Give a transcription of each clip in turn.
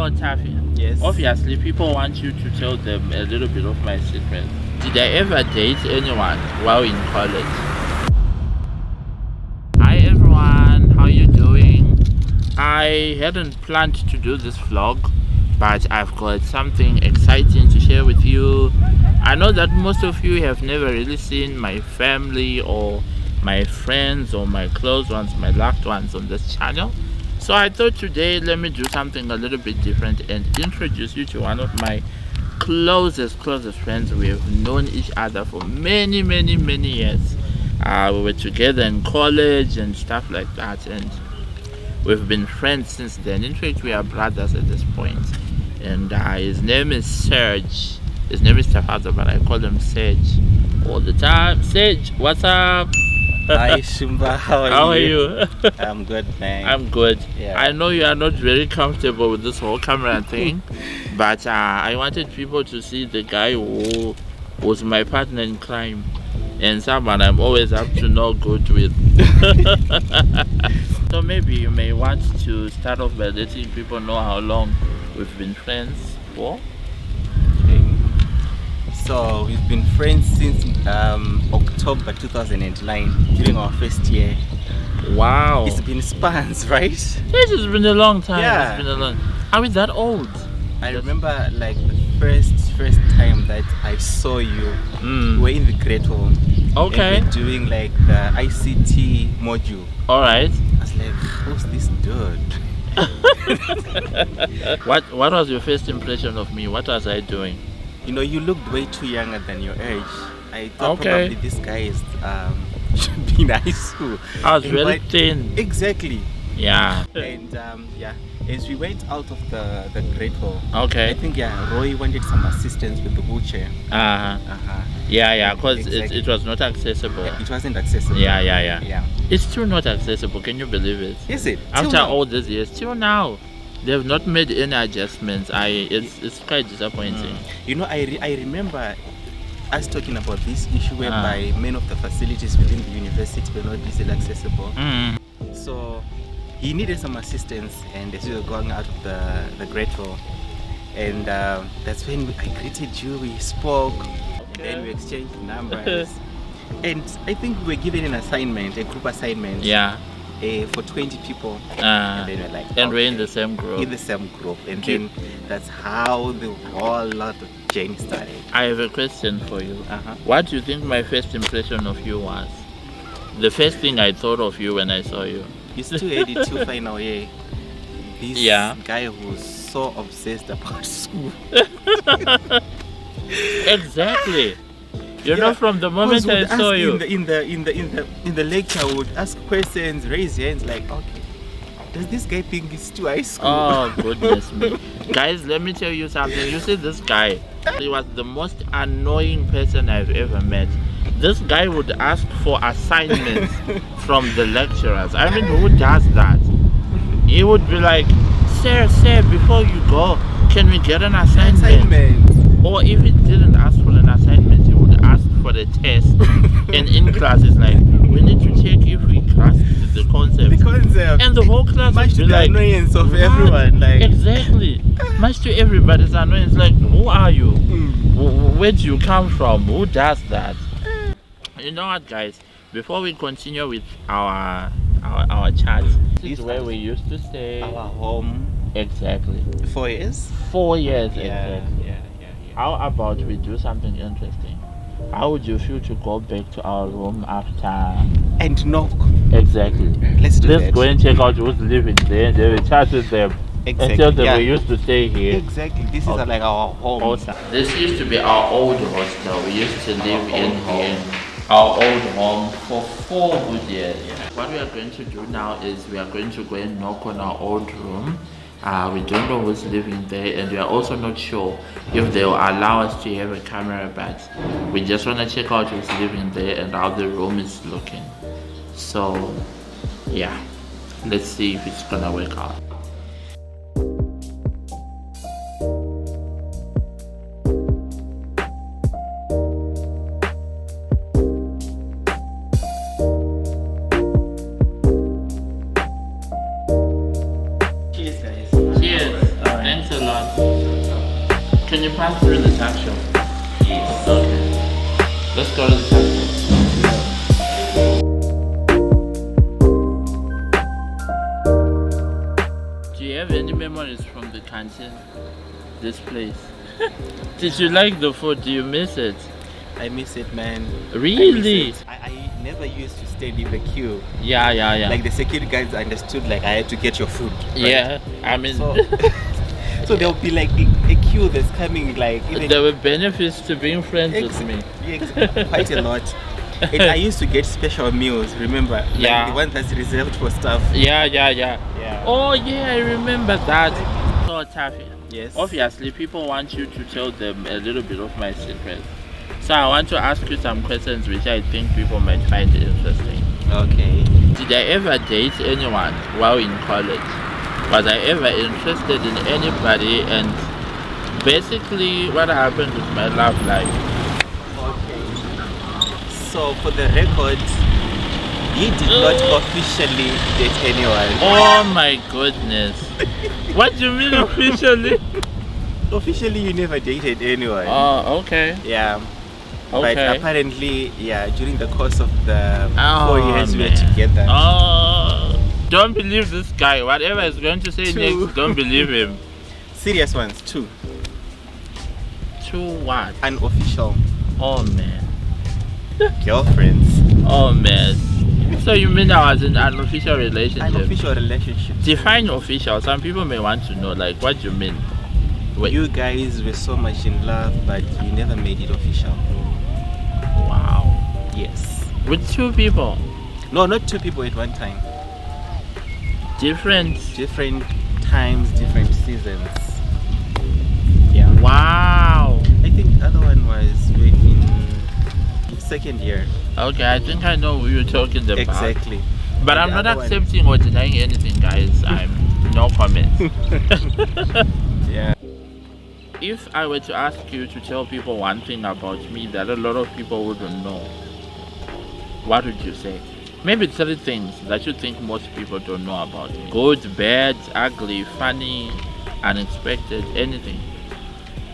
So, Taffy, Yes. obviously people want you to tell them a little bit of my secret. Did I ever date anyone while in college? Hi everyone, how you doing? I hadn't planned to do this vlog, but I've got something exciting to share with you. I know that most of you have never really seen my family or my friends or my close ones, my loved ones on this channel. So I thought today let me do something a little bit different and introduce you to one of my closest friends. We have known each other for many years. We were together in college and stuff like that, and we've been friends since then. In fact, we are brothers at this point. And his name is Serge. His name is Tafazo, but I call him Serge all the time. Serge, what's up? Hi Shumba, how are you? I'm good, man. I'm good. Yeah. I know you are not very comfortable with this whole camera thing, but I wanted people to see the guy who was my partner in crime and someone I'm always up to no good with. So maybe you may want to start off by letting people know how long we've been friends for. So we've been friends since October 2009, during our first year. Wow. It's been spans, right? This has been a long time. Yeah. It's been a long. Are we that old? I remember like the first time that I saw you, we were in the Great Hall. Okay. And we're doing like the ICT module. Alright. I was like, who's this dude? What was your first impression of me? What was I doing? You know, you looked way too younger than your age. I thought Okay. probably this guy is should be in high school. I was And very but- thin. Exactly. Yeah. And yeah, as we went out of the Great Hall, I Okay. think Roy wanted some assistance with the wheelchair. Yeah, because Exactly. it was not accessible. It wasn't accessible. Yeah. It's still not accessible. Can you believe it? Is it? After Till now? all these years, till now, they have not made any adjustments. It's quite disappointing. You know, I remember us talking about this issue whereby many of the facilities within the university were not easily accessible. So he needed some assistance, and as we were going out of the Great Hall, and that's when I greeted you, we spoke, and then we exchanged numbers. And I think we were given an assignment, a group assignment. Yeah. For 20 people. And And then we're like, we're in the same group. in the same group. And then that's how the whole lot of journey started. I have a question for you. Uh-huh. What do you think my first impression of you was? The first thing I thought of you when I saw you. You still had it too final year. This Yeah. guy who's so obsessed about school. Exactly. You know, from the moment I Would saw ask you. in the lecture, would ask questions, raise hands, like, okay, does this guy think it's too high school? Oh goodness me. Guys, let me tell you something. You see this guy, he was the most annoying person I've ever met. This guy would ask for assignments from the lecturers. I mean, who does that? He would be like, sir, before you go, can we get an assignment? Or if he didn't ask for an assignment, he would ask for the test. And in class, it's like, we need to check if we grasped the concept. The concept. And the whole class Much would to be the like, annoyance of "What?" everyone. Like, Exactly. Much to everybody's annoyance. Like, who are you? Where do you come from? Who does that? You know what, guys? Before we continue with our chat, this is where we used to stay. our home. Exactly. 4 years? 4 years. Yeah. Exactly. How about we do something interesting? How would you feel to go back to our room after? And knock. Exactly. Let's do Let's that. go and check out who's living there, and then we chat with them and Exactly. tell them Yeah. we used to stay here. Exactly. This is Okay. like our home. Awesome. This used to be our old hostel. We used to live in here, our old home, for 4 good years. What we are going to do now is we are going to go and knock on our old room. We don't know who's living there, and we are also not sure if they will allow us to have a camera, but we just want to check out who's living there and how the room is looking. So yeah, let's see if it's gonna work out. Cheers. Thanks a Can you pass through the tuck shop? Yes. Okay. Let's go to the tuck shop. Do you have any memories from the canteen? This place? Did you like the food? Do you miss it? I miss it, man. Really? I never used to stand in the queue. Yeah. Like the security guards understood, like I had to get your food. Right? Yeah, I mean, So, so there'll be like a queue that's coming, like even there were benefits to being friends with me. quite a lot. And I used to get special meals. Remember? Like Yeah. the one that's reserved for staff. Yeah. Yeah. Oh yeah, I remember that. So Taffy, Yes. obviously people want you to tell them a little bit of my secret. So I want to ask you some questions which I think people might find interesting. Okay. Did I ever date anyone while in college? Was I ever interested in anybody? And basically what happened with my love life? Okay. So for the record, he did not officially date anyone. Oh my goodness. What do you mean officially? Officially, you never dated anyone. Oh, okay. Yeah. Okay. But apparently, yeah, during the course of the Oh, 4 years we were man. together. Oh, don't believe this guy. Whatever he's going to say Two. next, don't believe him. Serious ones, 2. To what? Unofficial Oh man. girlfriends. Oh man. So you mean I was in an unofficial relationship? Unofficial relationships. Define official. Some people may want to know, like, what do you mean? Wait. You guys were so much in love, but you never made it official. Wow. Yes. With 2 people. No, not 2 people at one time. Different. Different times, different seasons. Yeah. Wow. I think the other one was when in second year. Okay, I think I know who you're talking about. Exactly. But And I'm the not other one- accepting or denying anything, guys. I'm no comments. Yeah. If I were to ask you to tell people one thing about me that a lot of people wouldn't know, what would you say? Maybe 3 things that you think most people don't know about me. Good, bad, ugly, funny, unexpected, anything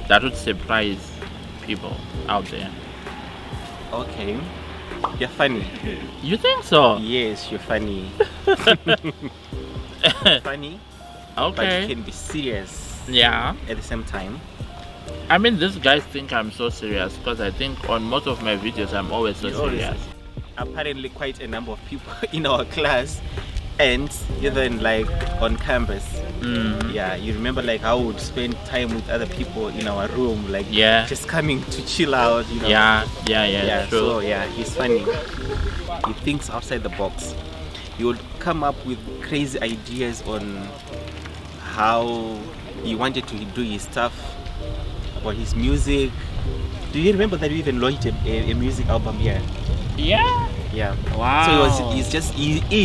that would surprise people out there. Okay. You're funny. You think so? Yes, you're funny. Funny, but Okay. you can be serious Yeah. at the same time. I mean, these guys think I'm so serious because I think on most of my videos I'm always so You always- serious. Apparently, quite a number of people in our class, and even like on campus. Mm. Yeah, you remember like how we would spend time with other people in our room, like Yeah. just coming to chill out. You know. Yeah, true. So yeah, he's funny. He thinks outside the box. He would come up with crazy ideas on how he wanted to do his stuff, about his music. Do you remember that we even launched a music album here? Yeah. Yeah. Wow. So he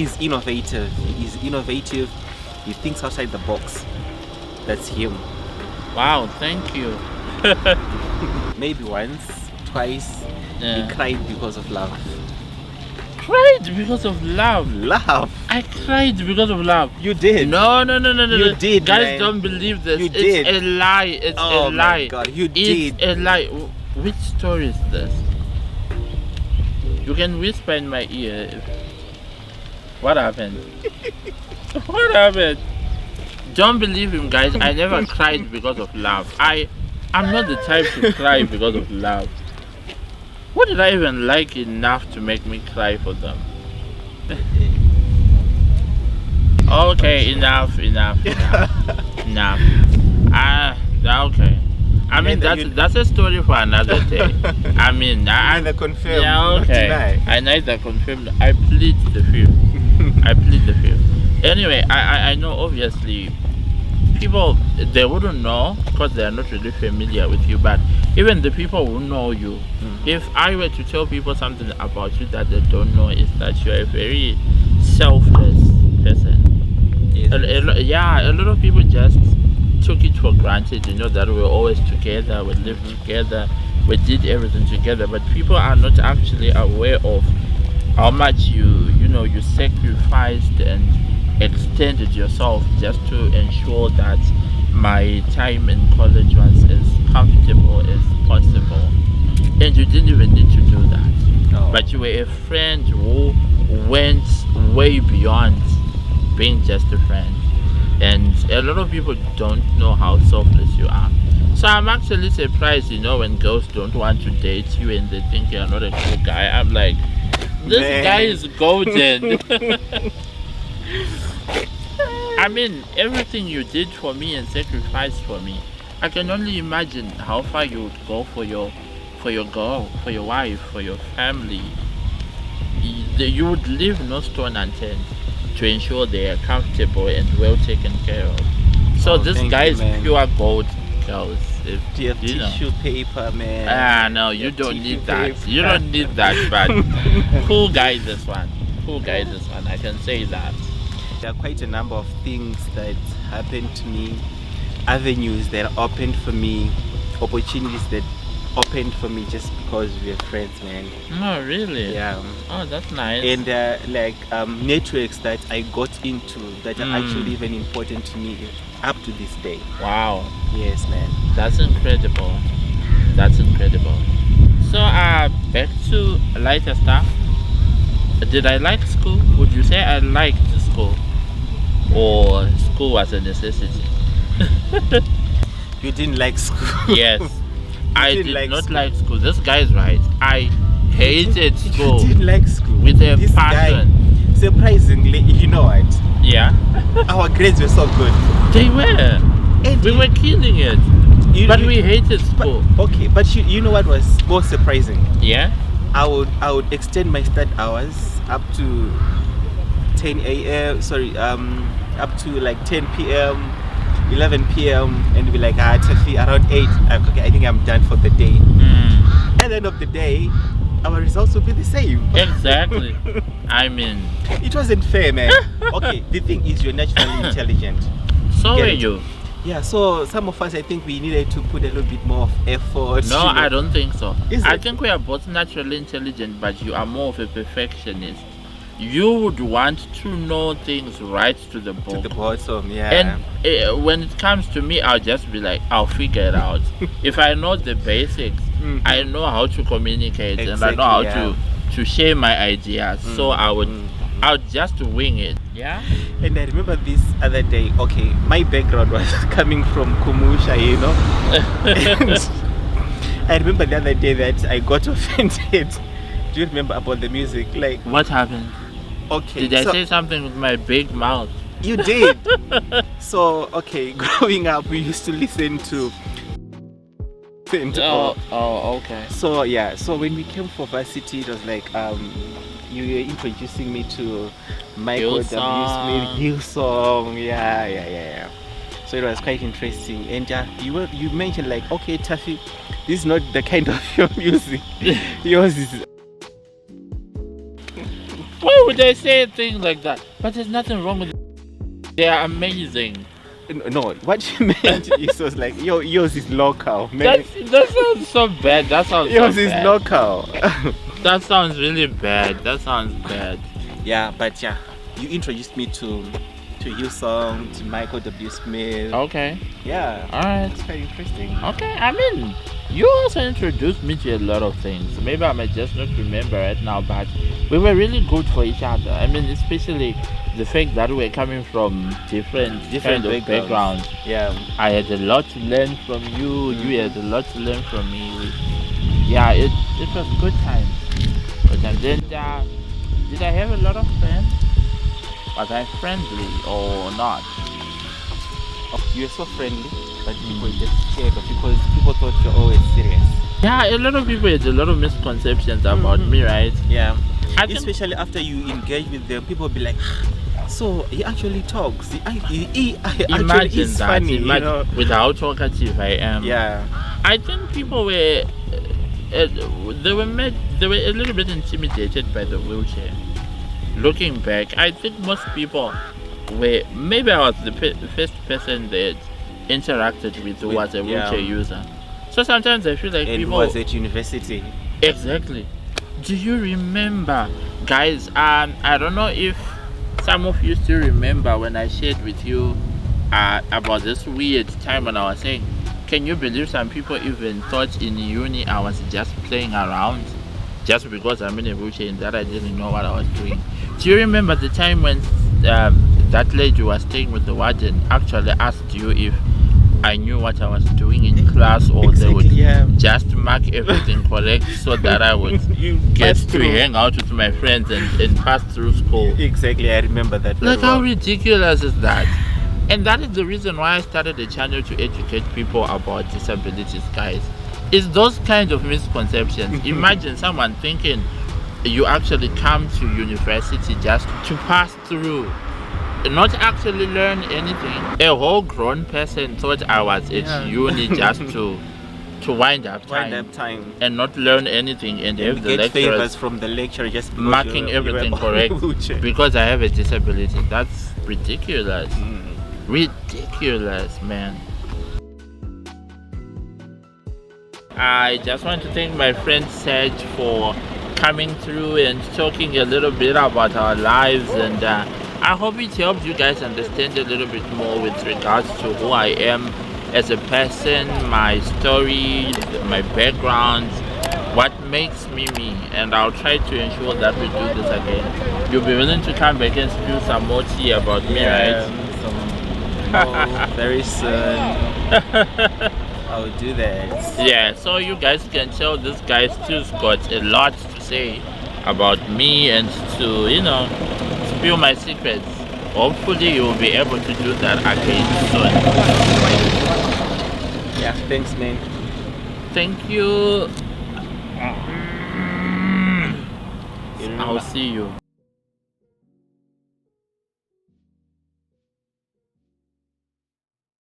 is innovative. He's innovative. He thinks outside the box. That's him. Wow, thank you. Maybe once, twice, Yeah. he cried because of love. Cried because of love. Love? I cried because of love. You did. No. You did, Guys, man. don't believe this. You It's did. a lie. It's Oh a my lie. God, you It's did. a lie. Which story is this? You can whisper in my ear. What happened? What happened? Don't believe him, guys. I never cried because of love. I'm not the type to cry because of love. What did I even like enough to make me cry for them? Okay, enough. Okay. I mean, that's a story for another day. I mean, Neither confirm, Yeah, not okay. deny. I neither confirm. I plead the fifth. I plead the fifth. Anyway, I know obviously people, they wouldn't know because they are not really familiar with you, but even the people who know you, if I were to tell people something about you that they don't know, is that you are a very selfless person. Yes. A lot of people just took it for granted, that we were always together, we lived together, we did everything together, but people are not actually aware of how much you sacrificed and extended yourself just to ensure that my time in college was as comfortable as possible. And you didn't even need to do that. No. But you were a friend who went way beyond being just a friend. And a lot of people don't know how selfless you are. So I'm actually surprised, when girls don't want to date you and they think you're not a cool guy. I'm like, this Man. guy is golden. I mean, everything you did for me and sacrificed for me. I can only imagine how far you would go for your girl, for your wife, for your family. You would leave no stone unturned to ensure they are comfortable and well taken care of. So this guy is pure gold, girls. Do you have tissue paper, man? No, you don't need that. You don't need that, but cool guy this one. Cool guy this one, I can say that. There are quite a number of things that happened to me, avenues that opened for me, opportunities that opened for me just because we are friends, man. Oh, really? Yeah. Oh, that's nice. And networks that I got into that are actually even important to me up to this day. Wow. Yes, man. That's incredible. That's incredible. So, back to lighter stuff. Did I like school? Would you say I liked school? Or school was a necessity? You didn't like school? Yes. I did like not school. like school. This guy is right. I hated school. You didn't like school? With a this passion. Guy, surprisingly, you know what? Yeah. Our grades were so good. They were. And We were killing it. But we hated school. But you know what was more surprising? Yeah? I would extend my start hours up to 10 a.m. Up to like 10 p.m. 11 p.m. and be like, Tafi, around 8. Okay, I think I'm done for the day. At the end of the day, our results will be the same. Exactly. I mean, it wasn't fair, man. Okay, the thing is, you're naturally intelligent. So Get are it? you. Yeah, so some of us, I think we needed to put a little bit more of effort. No, I don't think so. Is I it? think we are both naturally intelligent, but you are more of a perfectionist. You would want to know things right to the book. To the bottom, yeah. And when it comes to me, I'll just be like, I'll figure it out. If I know the basics, I know how to communicate, and I know how to share my ideas. So I'll just wing it. Yeah. And I remember this other day. Okay, my background was coming from Kumusha, And I remember the other day that I got offended. Do you remember about the music? Like, what happened? Okay. Did I say something with my big mouth? You did. So, okay, growing up, we used to listen to. Okay. So yeah, so when we came for varsity, it was like you were introducing me to Michael W. Smith, Hillsong. Yeah. So it was quite interesting. And you mentioned like, okay, Tafi, this is not the kind of your music. Yours is. Why would I say things like that? But there's nothing wrong with it. They are amazing. No, what you meant is was like yours is local, man. That sounds so bad. That sounds yours so is bad. local. That sounds really bad. That sounds bad. Yeah, but yeah, you introduced me to Hillsong, to Michael W. Smith. Okay. Yeah. Alright. It's very interesting. Okay, I mean, you also introduced me to a lot of things. Maybe I might just not remember right now, but we were really good for each other. I mean, especially the fact that we're coming from different kind of backgrounds. Yeah. I had a lot to learn from you. You had a lot to learn from me. Yeah, it was good times. Then, did I have a lot of friends? Was I friendly or not? You were so friendly, but people just scared of you because people thought you're always serious. Yeah, a lot of people had a lot of misconceptions about me, right? Yeah. I Especially after you engage with them, people will be like, so he actually talks. He actually is funny. Imagine with how talkative I am. Yeah. I think people were they were a little bit intimidated by the wheelchair. Looking back, I think most people were. Maybe I was the first person that interacted with who was a wheelchair user. So sometimes I feel like people was at university. Exactly. Do you remember, guys? I don't know if some of you still remember when I shared with you about this weird time when I was saying, Can you believe some people even thought in uni I was just playing around? Just because I'm in a wheelchair and that I didn't know what I was doing. Do you remember the time when that lady was staying with the warden actually asked you if I knew what I was doing in class, or they would just mark everything correct so that I would get to hang out with my friends and pass through school? Exactly, I remember that. Like, how ridiculous is that? And that is the reason why I started a channel, to educate people about disabilities, guys. It's those kind of misconceptions. Imagine someone thinking you actually come to university just to pass through, not actually learn anything. A whole grown person thought I was at uni just to wind up time and not learn anything, and have the get favors from the lecturer just marking everything correct because I have a disability. That's ridiculous. Ridiculous, man. I just want to thank my friend Serge for coming through and talking a little bit about our lives, and I hope it helped you guys understand a little bit more with regards to who I am as a person, my story, my background, what makes me me. And I'll try to ensure that we do this again. You'll be willing to come back and spill some more tea about me, right? Very soon. I'll do that. Yeah, so you guys can tell this guy still's got a lot to say about me and to, you know, spill my secrets. Hopefully you'll be able to do that again soon. Yeah, thanks, man. Thank you. I'll see you.